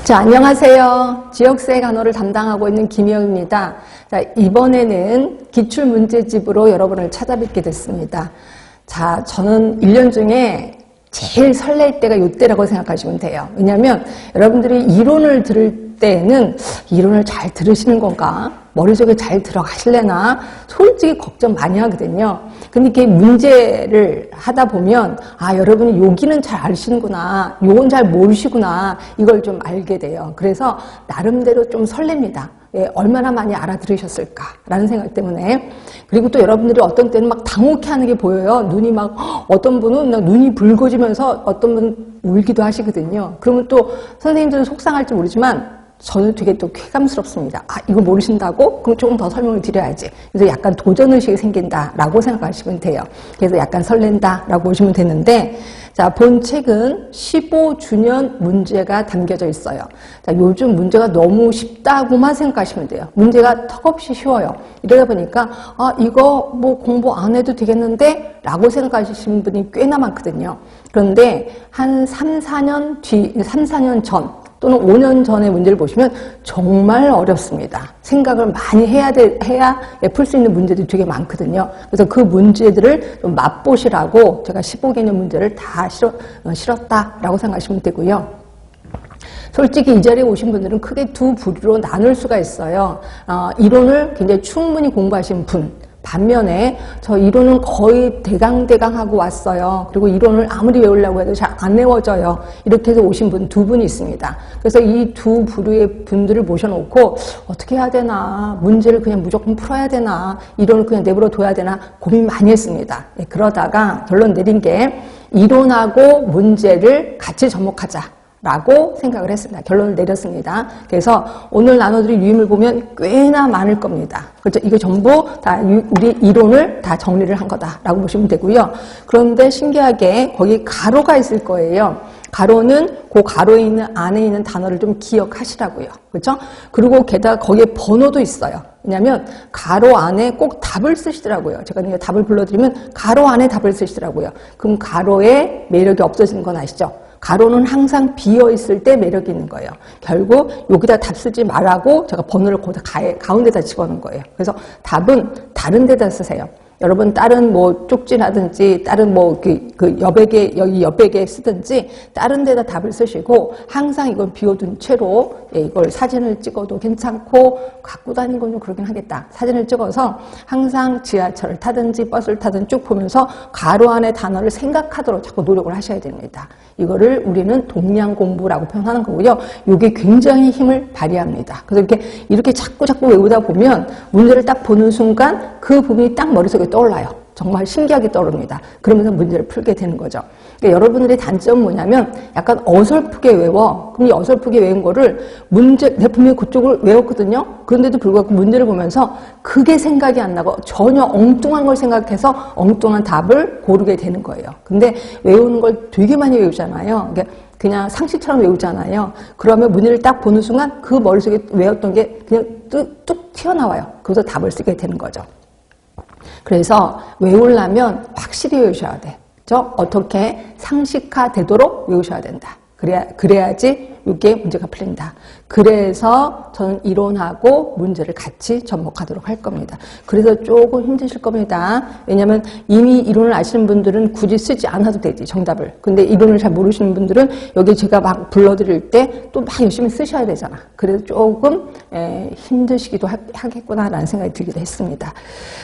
자, 안녕하세요. 지역사회 간호를 담당하고 있는 김희영입니다. 자, 이번에는 기출문제집으로 여러분을 찾아뵙게 됐습니다. 자, 저는 1년 중에 제일 설렐 때가 이때라고 생각하시면 돼요. 왜냐하면 여러분들이 이론을 들을 때는 이론을 잘 들으시는 건가? 머릿속에 잘 들어가실래나? 솔직히 걱정 많이 하거든요. 근데 이게 문제를 하다 보면 여러분이 여기는 잘 아시는구나, 요건 잘 모르시구나, 이걸 좀 알게 돼요. 그래서 나름대로 좀 설렙니다. 얼마나 많이 알아들으셨을까라는 생각 때문에. 그리고 또 여러분들이 어떤 때는 막 당혹해하는 게 보여요. 눈이 막, 어떤 분은 눈이 붉어지면서 어떤 분은 울기도 하시거든요. 그러면 또 선생님들은 속상할지 모르지만 저는 되게 또 쾌감스럽습니다. 이거 모르신다고? 그럼 조금 더 설명을 드려야지. 그래서 약간 도전의식이 생긴다라고 생각하시면 돼요. 그래서 약간 설렌다라고 보시면 되는데, 자, 본 책은 15주년 문제가 담겨져 있어요. 자, 요즘 문제가 너무 쉽다고만 생각하시면 돼요. 문제가 턱없이 쉬워요. 이러다 보니까, 이거 뭐 공부 안 해도 되겠는데? 라고 생각하시는 분이 꽤나 많거든요. 그런데 한 3, 4년 전, 또는 5년 전의 문제를 보시면 정말 어렵습니다. 생각을 많이 해야 풀 수 있는 문제들이 되게 많거든요. 그래서 그 문제들을 좀 맛보시라고 제가 15개년 문제를 다 실었다라고 생각하시면 되고요. 솔직히 이 자리에 오신 분들은 크게 두 부류로 나눌 수가 있어요. 이론을 굉장히 충분히 공부하신 분, 반면에 저 이론은 거의 대강 하고 왔어요. 그리고 이론을 아무리 외우려고 해도 잘 안 외워져요. 이렇게 해서 오신 분 두 분이 있습니다. 그래서 이 두 부류의 분들을 모셔놓고 어떻게 해야 되나, 문제를 그냥 무조건 풀어야 되나, 이론을 그냥 내버려 둬야 되나 고민 많이 했습니다. 그러다가 결론 내린 게 이론하고 문제를 같이 접목하자 라고 생각을 했습니다. 결론을 내렸습니다. 그래서 오늘 나눠드릴 유임을 보면 꽤나 많을 겁니다. 그렇죠? 이거 전부 다 우리 이론을 다 정리를 한 거다라고 보시면 되고요. 그런데 신기하게 거기 가로가 있을 거예요. 가로는 그 가로에 있는 안에 있는 단어를 좀 기억하시라고요. 그렇죠? 그리고 게다가 거기에 번호도 있어요. 왜냐하면 가로 안에 꼭 답을 쓰시더라고요. 제가 이제 답을 불러드리면 가로 안에 답을 쓰시더라고요. 그럼 가로의 매력이 없어지는 건 아시죠? 가로는 항상 비어있을 때 매력이 있는 거예요. 결국 여기다 답 쓰지 말라고 제가 번호를 거기다 가운데다 집어넣은 거예요. 그래서 답은 다른 데다 쓰세요. 여러분 다른 뭐 쪽지라든지 다른 뭐 그 여백에 여백에 쓰든지 다른 데다 답을 쓰시고 항상 이걸 비워둔 채로 이걸 사진을 찍어도 괜찮고 갖고 다니는 건 좀 그러긴 하겠다. 사진을 찍어서 항상 지하철을 타든지 버스를 타든지 쭉 보면서 가로 안에 단어를 생각하도록 자꾸 노력을 하셔야 됩니다. 이거를 우리는 동량 공부라고 표현하는 거고요. 이게 굉장히 힘을 발휘합니다. 그래서 이렇게 자꾸 외우다 보면 문제를 딱 보는 순간 그 부분이 딱 머릿속에 떠올라요. 정말 신기하게 떠오릅니다. 그러면서 문제를 풀게 되는 거죠. 그러니까 여러분들의 단점은 뭐냐면 약간 어설프게 외워. 그럼 이 어설프게 외운 거를 내 분명히 그쪽을 외웠거든요. 그런데도 불구하고 문제를 보면서 그게 생각이 안 나고 전혀 엉뚱한 걸 생각해서 엉뚱한 답을 고르게 되는 거예요. 근데 외우는 걸 되게 많이 외우잖아요. 그냥 상식처럼 외우잖아요. 그러면 문제를 딱 보는 순간 그 머릿속에 외웠던 게 그냥 뚝 튀어나와요. 그래서 답을 쓰게 되는 거죠. 그래서 외우려면 확실히 외우셔야 돼. 어떻게 상식화되도록 외우셔야 된다. 그래야지 이게 문제가 풀린다. 그래서 저는 이론하고 문제를 같이 접목하도록 할 겁니다. 그래서 조금 힘드실 겁니다. 왜냐하면 이미 이론을 아시는 분들은 굳이 쓰지 않아도 되지, 정답을. 근데 이론을 잘 모르시는 분들은 여기 제가 막 불러드릴 때 또 막 열심히 쓰셔야 되잖아. 그래서 조금 힘드시기도 하겠구나라는 생각이 들기도 했습니다.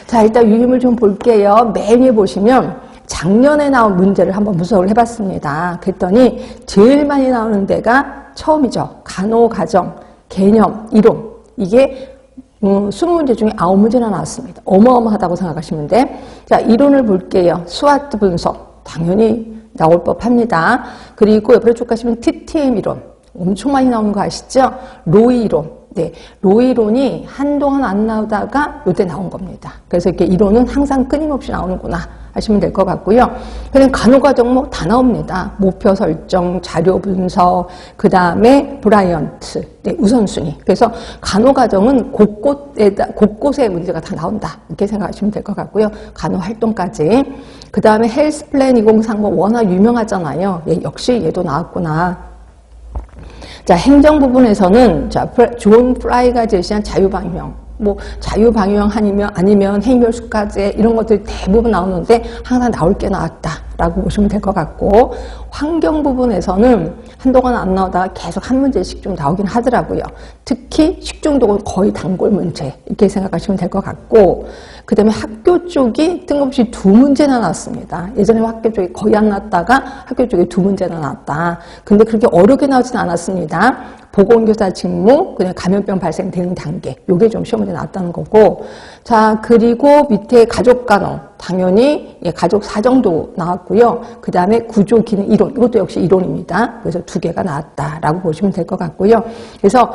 자, 일단 유임을 좀 볼게요. 맨 위에 보시면 작년에 나온 문제를 한번 분석을 해봤습니다. 그랬더니 제일 많이 나오는 데가 처음이죠. 간호가정, 개념, 이론. 이게 20문제 중에 9문제나 나왔습니다. 어마어마하다고 생각하시면 돼. 자, 이론을 볼게요. 스와트 분석. 당연히 나올 법합니다. 그리고 옆으로 쭉 가시면 TTM 이론. 엄청 많이 나오는 거 아시죠? 로이 이론. 네, 로이 이론이 한동안 안 나오다가 요때 나온 겁니다. 그래서 이렇게 이론은 항상 끊임없이 나오는구나 하시면 될 것 같고요. 그냥 간호과정 뭐 다 나옵니다. 목표 설정, 자료 분석, 그 다음에 브라이언트, 네, 우선순위. 그래서 간호과정은 곳곳에 문제가 다 나온다. 이렇게 생각하시면 될 것 같고요. 간호활동까지. 그 다음에 헬스플랜 2030 워낙 유명하잖아요. 예, 역시 얘도 나왔구나. 자, 행정 부분에서는 자, 존 프라이가 제시한 자유방형, 뭐 자유방형 아니면 행멸숙가제 이런 것들이 대부분 나오는데 항상 나올 게 나왔다라고 보시면 될 것 같고, 환경 부분에서는 한동안 안 나오다가 계속 한 문제씩 좀 나오긴 하더라고요. 특히 식중독은 거의 단골 문제 이렇게 생각하시면 될 것 같고, 그 다음에 학교 쪽이 뜬금없이 2문제나 나왔습니다. 예전에 학교 쪽이 거의 안 나왔다가 학교 쪽에 2문제나 나왔다. 근데 그렇게 어렵게 나오진 않았습니다. 보건교사 직무, 그냥 감염병 발생되는 단계, 요게 좀 시험 문제 나왔다는 거고, 자, 그리고 밑에 가족간호, 당연히 가족 사정도 나왔고요. 그 다음에 구조 기능 이론, 이것도 역시 이론입니다. 그래서 2개가 나왔다라고 보시면 될 것 같고요. 그래서